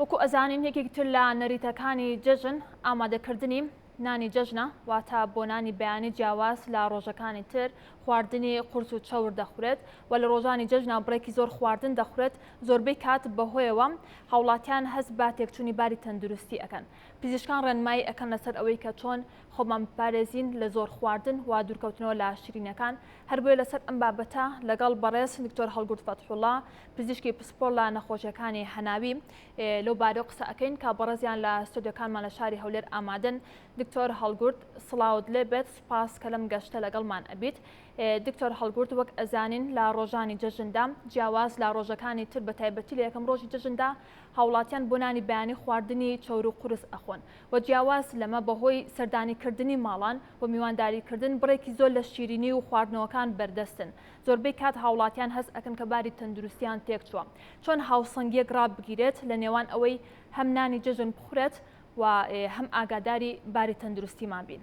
وەکو ئەزانین یەکێکتر لە نەریتەکانی جەژن ئامادەکردنی نانی جەژنە واتە بۆ نانی بەیانی جیاواز لە ڕۆژەکانی تر خواردنی قورس و چەور دەخورێت و لە ڕۆژانی جەژنا بڕێکی زۆر خواردن دەخورێت زۆربەی کات بەهۆیەوە هاوڵاتیان هەست با تێکچوونی باری تەندروستی ئەەکەن. پزیشکان ڕێنمایی ئەەکەن لەسەر ئەوەی کە چۆن خۆمان بپارێزین لە زۆر خواردن و دوورکەوتنەوە لە شیرینەکان. هەر بۆیە لەسەر ئەم بابەتە لەگەڵ بەڕێز دکتۆر هەڵگورد فەتحوڵڵا پزیشکی پسپۆر لە نەخۆشیەکانی هەناوی لەو بارەوە قسە ئەەکەین کە بەڕێزیان لە ستۆدیۆکانمان لە شاری هەولێر ئامادەن. دکتۆر هەڵگورد سڵاوت لێبێت، سپاس کە لەم گەشتە لەگەڵمان ئەبیت. دکتۆر هەڵگورد وەک ئەزانین لە ڕۆژانی جەژندا جیاواز لە ڕۆژەکانی تر بە تایبەتی لە یەکەم ڕۆژی جەژندا هاوڵاتیان بۆ نانی بەیانی خواردنی چەور و قورس ئەخۆن و جیاواز لەمە بەهۆی سەردانیکردنی ماڵان و میوانداریکردن بڕێکی زۆر لە شیرینی و خواردنەوەکان بەردەستن. زۆربەی کات هاوڵاتیان هەست ئەکەن کە باری تەندروستیان تێکچووە. چۆن هاوسەنگیەک ڕابگیرێت لە نێوان ئەوەی هەم نانی جەژن بخورێت و هەم ئاگاداری باری تەندروستیمان بین.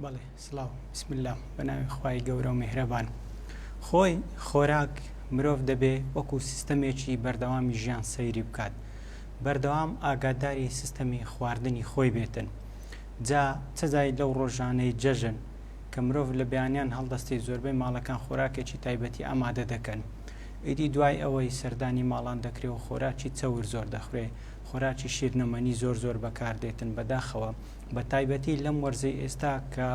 بەڵێ سڵاو، بسم الله، بەناوی خوای گەورە و میهرەبان. خۆی خۆراک مرۆڤ دەبێ وەکو سیستەمێکی بەردەوامی ژیان سەیری بکات، بەردەوام ئاگاداری سیستەمی خواردنی خۆی بێتن. جا چەجای لەو ڕۆژانەی جەژن کە مرۆڤ لە بەیانیان هەڵدەستی زۆربەی ماڵەکان خۆراکێکی تایبەتی ئامادە دەکەن. ئیدی دوای ئەوەی سەردانی ماڵان دەکرێت و خۆراکی چەور زۆر دەخورێ، خۆراکی شیرنەمەنی زۆر بەکاردێتن بەداخەوە بە تایبەتی لەم وەرزەی ئێستا کە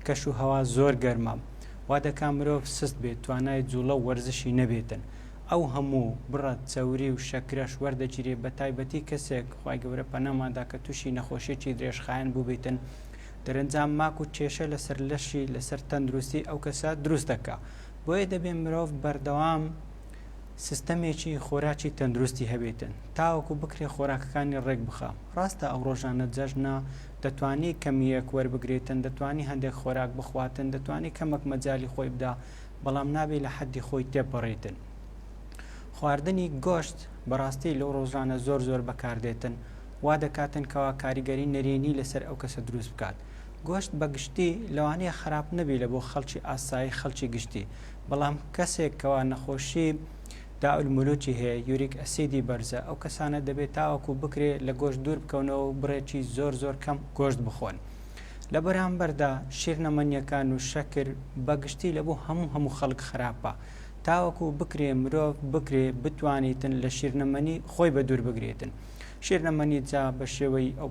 کەش و هەوا زۆر گەرمە وا دەکات مرۆڤ سست بێت، توانای جوڵە و وەرزشی نەبێتن. ئەو هەموو بڕەت چەوری و شەکرەش وەردەگیرێت بە تایبەتی کەسێک خوای گەورە پەناماندا کە تووشی نەخۆشیێکی درێژخایەن بوو بێتن، دەرەنجام ماک و کێشە لەسەر لەشی لەسەر تەندروستی ئەو کەسە دروست دەکات. بۆیە دەبێت مرۆڤ بەردەوام سیستەمێکی خۆراکی تەندروستی هەبێتن تاوەکو بکرێ خۆراکەکانی ڕێک بخە. ڕاستە ئەو ڕۆژانە جەژنە دەتوانی کەمیەک وەربگرێتن، دەتوانی هەندێک خۆراک بخواتن، دەتوانی کەمەک مەجای خۆی بدا، بەڵام نابێت لە حەدی خۆی تێپەڕێتن. خواردنی گۆشت بەڕاستی لەو ڕۆژانە زۆر بەکاردێتن، وا دەکاتن کەوا کاریگەری نەرێنی لەسەر ئەو کەسە دروست بکات. گۆشت بە گشتی لەوانەیە خراپ نەبی لە بۆ خەڵکی ئاسایی خەڵکی گشتی، بەڵام کەسێک کەوا نەخۆشی داولمولوکی هەیە، یوریک ئەسیدی بەرزە، ئەو کەسانە دەبێت تاوەکو بکرێ لە گۆشت دوور بکەونەوە و بڕێکی زۆر کەم گۆشت بخۆن. لە بەرامبەردا شیرنەمەنیەکان و شەکر بەگشتی لە بۆ هەموو خەڵک خراپە. تاوەکو بکرێ مرۆڤ بکرێ بتوانیتن لە شیرنەمەنی خۆی بە دوور بگرێتن. شیرنەمەنی جا بە شێوەی ئەو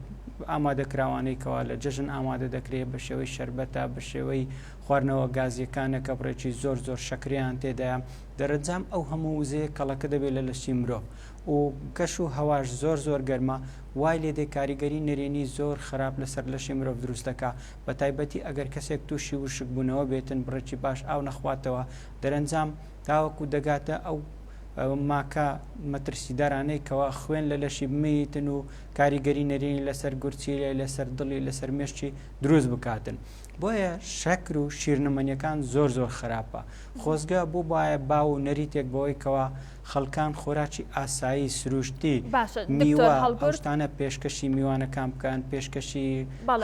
ئامادەکراوانەی کەوا لە جەژن ئامادە دەکرێت، بە شێوەی شەربەتە، بە شێوەی خواردنەوە گازیەکانە کە بڕێکی زۆر شەکریان تێدایە، دەرەنجام ئەو هەموو وزەیە کەڵەکە دەبێت لە لەشی مرۆڤ و کەش و هەواش زۆر گەرمە، وای لێدێ کاریگەری نەرێنی زۆر خراپ لەسەر لەشی مرۆڤ دروستەکە. بە تایبەتی ئەگەر کەسێک تووشی وشک بوونەوە بێتن، بڕێکی باش ئاو نەخواتەوە، دەرەنجام تاوەکو دەگاتە ئەو ماکە مەترسیدارانەی کەوا خوێن لە لەشی بمیتن و کاریگەری نەرێنی لەسەر گورچی لەسەر دڵی لەسەر مێشتی دروست بکاتن. بۆیە شەکر و شیرنەمەنیەکان زۆر خراپە. خۆزگە بوو باە با و نەریتێک بەوەی کەوا خەڵکان خۆراکی ئاسایی سروشتی میوە هەڵشتانە پێشکەشی میوانەکان بکەن، پێشکەشی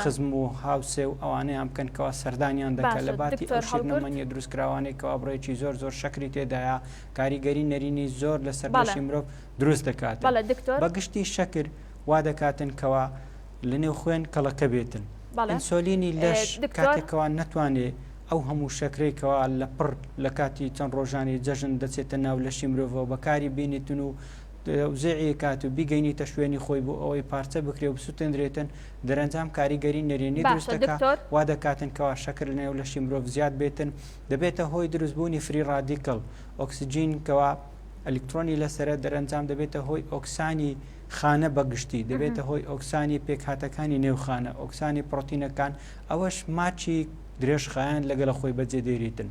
خزم و هاوسێ و ئەوانەیان بکەن کەوا سەردانیان دەکەن لە باتی ئەو شیرنەمەنیە دروستکراوانەی کەوا بڕێکی زۆر شەکری تێدایە، کاریگەری نەرینی زۆر لەسەر لەشی مرۆڤ دروست دەکات. بەگشتی شەکر وا دەکاتن کەوا لە نێو خوێن کەڵەکە بێتن. ئینسۆلینی لەش کاتێکەوە نەتوانێت ئەو هەموو شەکرێکەوە لە پڕ لە کاتی چەند ڕۆژانی جەژن دەچێتە ناو لەشی مرۆڤەوە بەکاری بینیتن و زێعی کات و بیگەینیتە شوێنی خۆی بۆ ئەوەی پارچە بکرێ و بسووتێنرێتن، دەرەنجام کاریگەری نەرێنی دروستەکە وا دەکاتن کەوا شەکر لە نێو لەشی مرۆڤ زیاد بێتن، دەبێتە هۆی دروستبوونی فری ڕادیکڵ ئۆکسیجین کەوا ئەلکترۆنی لەسرە، دەرەنجام دەبێتە هۆی ئۆکسانی خانە بەگشتی، دەبێتە هۆی ئۆکسانی پێکهاتەکانی نێوخانە، ئۆکسانی پرۆتینەکان، ئەوەش ماچی درێژخایەن لەگەڵ خۆی بەجێ دێریتن.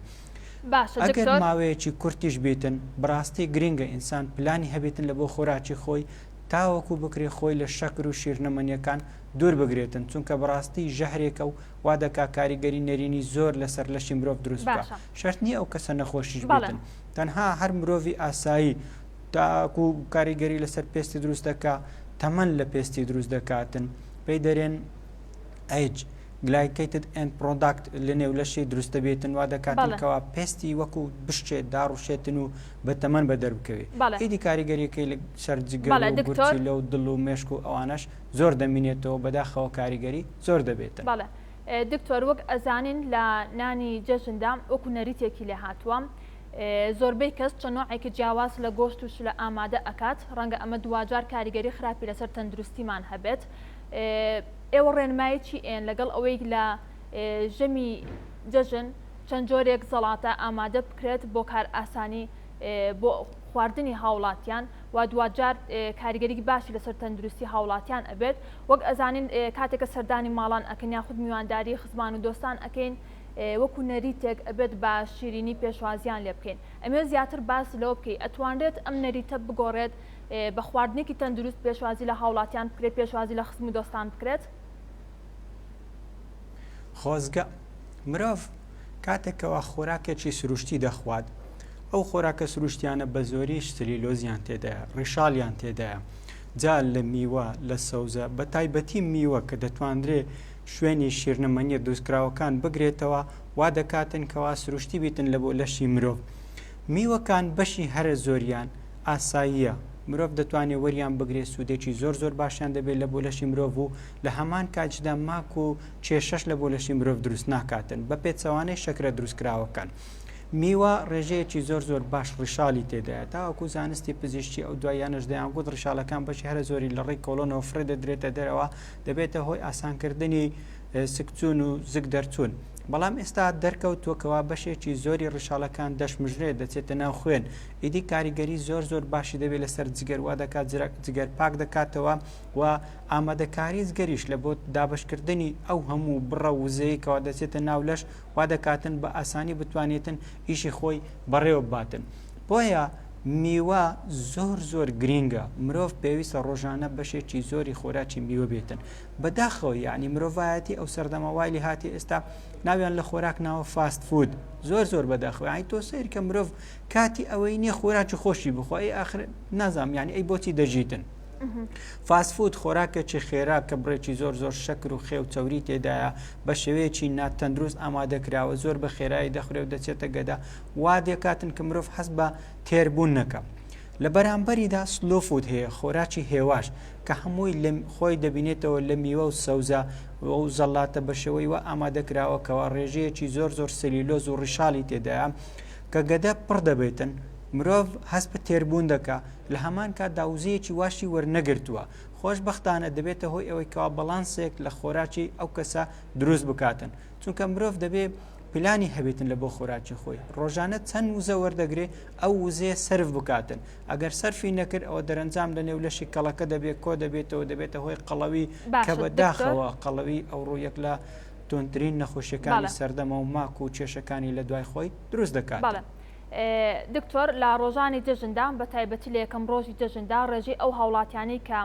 ئەگەر ماوەیەکی کورتیش بێتن، بڕاستی گرنگە ئینسان پلانی هەبێتن لە بۆ خۆراکی خۆی تاوەکو بکرێ خۆی لە شەکر و شیرنەمەنیەکان دوور بگرێتن، چونکە بڕاستی ژەهرێکە و وا دەکا کاریگەری نەرینی زۆر لەسەر لەشی مرۆڤ دروست بکە. شەرت نییە ئەو کەسە نەخۆشیش بێتن، تەنها هەر مرۆڤی ئاسایی تاکو کاریگەری لەسەر پێستی دروست دەکا، تەمەن لە پێستی دروست دەکاتن، پێی دەرێن ئەیج گلایکیتد ئەند پرۆداکت لە نێو لەشی دروستە بێتن وا دەکاتنکەوە پێستی وەکو بشتێت داڕوشێتن و بە تەمەەن بە دەربکەوێت ئیدی کاریگەریەکەی لە سەرجگەڵی لەو دڵ و مێشک و ئەوانش زۆر دەمینێتەوە بەداخەوە کاریگەری زۆر دەبێتن. دکتۆر وەک ئەزانین لە نانی جەژندا وەکو نەریتێکی لێ هاتووە زۆربەی کەس چەنۆعێکی جیاواز لە گۆشت وش لە ئامادە ئەکات ڕەنگە ئەمە دوجار کاریگەری خراپی لەسەر تەندروستیمان هەبێت. ئێوە ڕێنمایەکی ئێن لەگەڵ ئەوەی لە ژەمی جەژن چەند جۆرێک زەڵاتە ئامادە بکرێت بۆ کار ئاسانی بۆ خواردنی هاوڵاتیان و دوجار کاریگەری باشی لەسەر تەندروستی هاوڵاتیان ئەبێت وەک ئەزانین کاتێکە سەردانی ماڵان ئەکەن یاخود میوانداری خزمان و دۆستان ئەەکەین وەکو نەریتێک ئەبێت بە شیرینی پێشوازیان لێ بکەین. ئەمێ زیاتر باس لەوە بکەیت ئەتوانرێت ئەم نەریتە بگۆڕێت بە خواردنێکی تەندروست پێشوازی لە هاوڵاتیان بکرێت پێشوازی لە خزم و دۆستان بکرێت. خۆزگە مرۆڤ کاتێکەوە خۆراکێکی سروشتی دەخوات ئەو خۆراکە سروشتیانە بە زۆریش سلیلۆزیان تێدایە ڕیشاڵیان تێدایە جا لە میوە لە سەوزە بە تایبەتی میوە کە دەتوانرێ شوێنی شیرنەمەنیە دروستکراوەکان بگرێتەوە وا دەکاتن کەوا سروشتی بیتن لە بۆ لەشی مرۆڤ. میوەکان بەشی هەرە زۆریان ئاساییە مرۆڤ دەتوانێت وەریان بگرێت سوودێکی زۆر باشیان دەبێت لە بۆ لەشی مرۆڤ و لە هەمان کاتژدا ماک و کێشەش لە بۆ لەشی مرۆڤ دروست ناکاتن بە پێچەوانەی شەکرە دروستکراوەکان. میوە ڕێژەیەکی زۆر باش ڕیشاڵی تێدایە تاوەکو زانستی پزیشتی ئەو دوایانش دەیان گوت ڕیشاڵەکان بەشی هەرە زۆری لە ڕێی کۆلۆنەوە فرێ دەدرێتە دەرەوە دەبێتە هۆی ئاسانکردنی سکچون و زگ دەرچوون. بەڵام ئێستا دەرکەوتووەکەوە بەشێکی زۆری ڕیشاڵەکان دەشمژرێت دەچێتە ناو خوێن ئیدی کاریگەری زۆر باشی دەبێت لەسەر جگەر وا دەکات جگەر پاک دەکاتەوە و ئامادەکاری زگەریش لە بۆ دابشکردنی ئەو هەموو بڕە وزەیەکەوە دەچێتە ناو لەش وا دەکاتن بە ئاسانی بتوانێتن ئیشی خۆی بەڕێوە باتن. بۆیە میوە زۆر گرینگە مرۆڤ پێویستە ڕۆژانە بەشێکی زۆری خۆراکی میوە بێتن بەداخەوە یعنی مرۆڤایەتی ئەو سەردەمەوایلی هاتی ئێستا ناویان لە خۆراک ناوە فاست فود زۆر بەداخەوە ئای تۆ سیر کە مرۆڤ کاتی ئەوەی نییە خۆراکی خۆشی بخۆی ئاخر نازام یعنی ئەی بۆچی دەژیتن. فاستفود خۆراکێکی خێرا کە بڕێکی زۆر شەکر و خێو چاوری تێدایە بە شێوەیەکی ناتەندروست ئامادەکراوە زۆر بە خێرایی دەخورێ و دەچێتە گەدا وا دێکاتن کە مرۆڤ حەز بە تێربوون نەکە. لە بەرامبەریدا سلۆفود هەیە خۆراکی هێواش کە هەمووی لە خۆی دەبینێتەوە لە میوە و سەوزە و زەڵاتە بە شێوەی وە ئامادەکراوەکەوە ڕێژەیەکی زۆر سەلیلۆز و ڕیشاڵی تێدایە کە گەدە پڕ دەبێتن مرۆڤ هەست بە تێربوون دەکا لە هەمان کات داوزەیەکی واشی وەرنەگرتووە خۆشبەختانە دەبێتە هۆی ئەوەی کەوا بەڵانسێک لە خۆراکی ئەو کەسە دروست بکاتن چونکە مرۆڤ دەبێت پلانی هەبێتن لە بۆ خۆراکی خۆی ڕۆژانە چەند وزە وەردەگرێ ئەو وزەیە سرف بکاتن ئەگەر سەرفی نەکرد ئەوە دەرەنجام لە نێو لەشی کەڵەکە دەبێت کۆ دەبێتەوە دەبێتە هۆی قەڵەوی کە بەداخەوە قەڵەوی ئەو ڕوویەک لە تۆنترین نەخۆشیەکانی سەردەمە و ماک و کێشەکانی لە دوای خۆی دروست دەکات. دکتۆر لە ڕۆژانی جەژندا بە تایبەتی لە یەکەم ڕۆژی جەژندا ڕێژەی ئەو هاوڵاتیانەی کە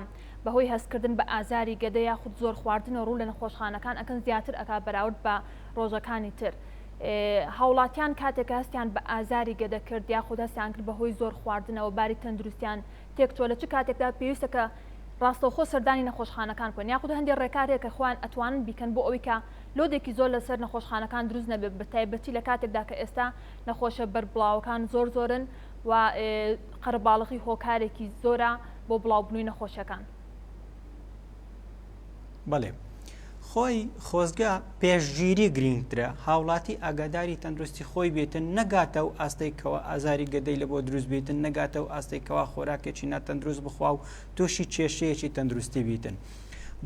بەهۆی هەستکردن بە ئازاری گەدە یاخود زۆر خواردنە ڕوو لە نەخۆشخانەکان ئەکەن زیاتر ئەکا بەراورد بە ڕۆژەکانی تر. هاوڵاتیان کاتێک هەستیان بە ئازاری گەدە کرد یاخود هەستیان کرد بەهۆی زۆر خواردنەوە باری تەندروستیان تێکچۆ لە چ کاتێکدا پێویستە کە ڕاستەوخۆ سەردانی نەخۆشخانەکان کۆن یاخود هەندێک ڕێکارێک کە خوان ئەتوانن بیکەن بۆ ئەوەی کە لۆدێکی زۆر لەسەر نەخۆشخانەکان دروست نەبێت بە تایبەتی لە کاتێکدا کە ئێستا نەخۆشە بەربڵاوەکان زۆرن و قەرەباڵغی هۆکارێکی زۆرە بۆ بڵاوبوونی نەخۆشیەکان. بەڵێ خۆی خۆزگا پێشگیری گرنگترە هاوڵاتی ئاگاداری تەندروستی خۆی بێتن نەگاتە و ئاستەیکەوە ئازاری گەدەی لە بۆ دروست بێتن نەگاتە و ئاستەیکەوە خۆراکێکی ناتەندروست بخوا و تووشی کێشەیەکی تەندروستی بیتن.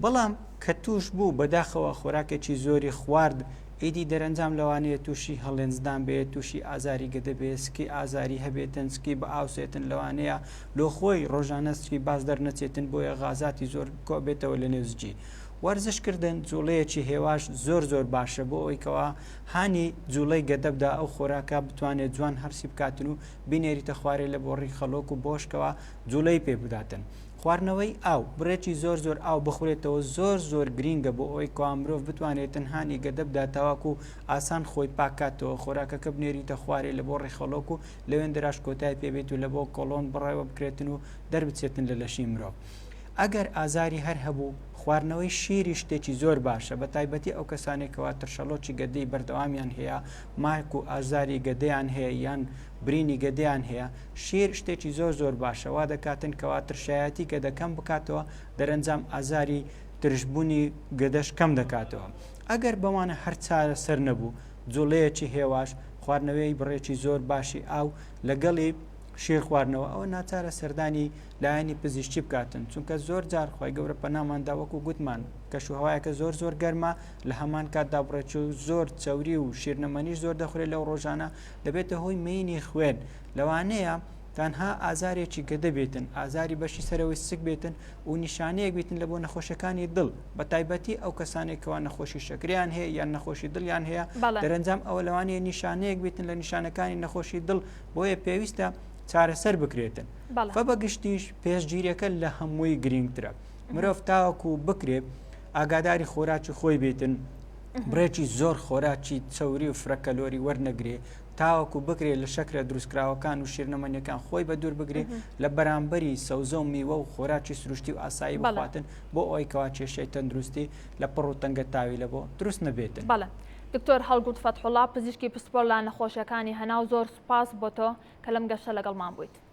بەڵام کە توش بوو بەداخەوە خۆراکێکی زۆری خوارد ئیدی دەرەنجام لەوانەیە تووشی هەڵێنزدان بێت تووشی ئازاری گەدە بێت سکی ئازاری هەبێتن سکی بە ئاوسێتن لەوانەیە لۆ خۆی ڕۆژانەسکی باز دەرنەچێتن بۆیە غازاتی زۆر کۆبێتەوە لە نێوزجی. وەرزشکردن جوڵەیەکی هێواش زۆر باشە بۆ ئەوەیکەوە هانی جوڵەی گەدەبدا ئەو خۆراکە بتوانێت جوان هەرسی بکاتن و بینێریتە خوارێ لە بۆ ڕی خەڵۆک و بۆشکەوە جوڵەی پێ بداتن. خواردنەوەی ئاو بڕێکی زۆر ئاو بخورێتەوە زۆر گرینگە بۆ ئەوەی کەوا مرۆڤ بتوانێتن هانی گەدەبدا تاواکو و ئاسان خۆی پاکاتەوە خۆراکەکە بنێریتە خوارێ لە بۆ ڕی خەڵۆک و لەوێن دراش کۆتای پێبێت و لە بۆ کۆڵۆن بڕێوە بکرێتن و دەربچێتن لە لەشی مرۆڤ. ئەگەر ئازاری هەر هەبوو خواردنەوەی شیری شتێکی زۆر باشە بە تایبەتی ئەو کەسانێکەوە ترشەڵۆکی گەدەی بەردەوامیان هەیە مایک و ئازاری گەدەیان هەیە یان برینی گەدەیان هەیە شیر شتێکی زۆر باشە وا دەکاتن کەوا ترشایەتی کە دەکەم بکاتەوە دەرەنجام ئازاری ترشبوونی گەدەش کەم دەکاتەوە ئەگەر بەوانە هەر چارە سەر نەبوو جوڵەیەکی هێواش خواردنەوەی بڕێکی زۆر باشی ئاو لەگەڵی شیر خواردنەوە ئەوە ناچارە سەردانی لایەنی پزیشکی بکاتن چونکە زۆر جار خۆی گەورە پەناماندا وەکو گوتمان کەشوهەوایەکە زۆر گەرمە لە هەمان کاتدا بڕێکی و زۆر چەوری و شیرنەمەنیش زۆر دەخورێت لەو ڕۆژانە دەبێتە هۆی مینی خوێن لەوانەیە تەنها ئازارێکی گەدە بێتن ئازاری بەشی سەرەوەی سک بێتن و نیشانەیەک بێتن لە بۆ نەخۆشەکانی دڵ بە تایبەتی ئەو کەسانێکەوە نەخۆشی شەکریان هەیە یان نەخۆشی دڵیان هەیە دەرەنجام ئەوە لەوانەیە نیشانەیەک بێتن لە نیشانەکانی نەخۆشی دڵ بۆیە پێویستە چارەسەر بکرێتن فە بەگشتیش پێشگیریەکە لە هەمووی گرنگترە مرۆڤ تاوەکو بکرێت ئاگاداری خۆراکی خۆی بێتن بڕێکی زۆر خۆراکی چەوری و فرەکەلۆری وەرنەگرێ تاوەکو بکرێت لە شەکرە دروستکراوەکان و شیرنەمەنیەکان خۆی بە دوور بگرێت لە بەرامبەری سەوزە و میوە و خۆراکی سروشتی و ئاسایی بخواتن بۆ ئەوەی کەوا کێشەی تەندروستی لە پڕ و تەنگە تاوی لە بۆ دروست نەبێتن. دکتۆر هەڵگوت فەتحوڵڵا پزیشکی پسپۆر لە نەخۆشیەکانی هەناو زۆر سوپاس بۆ تۆ کە لەم گەشتە لەگەڵمان بوویت.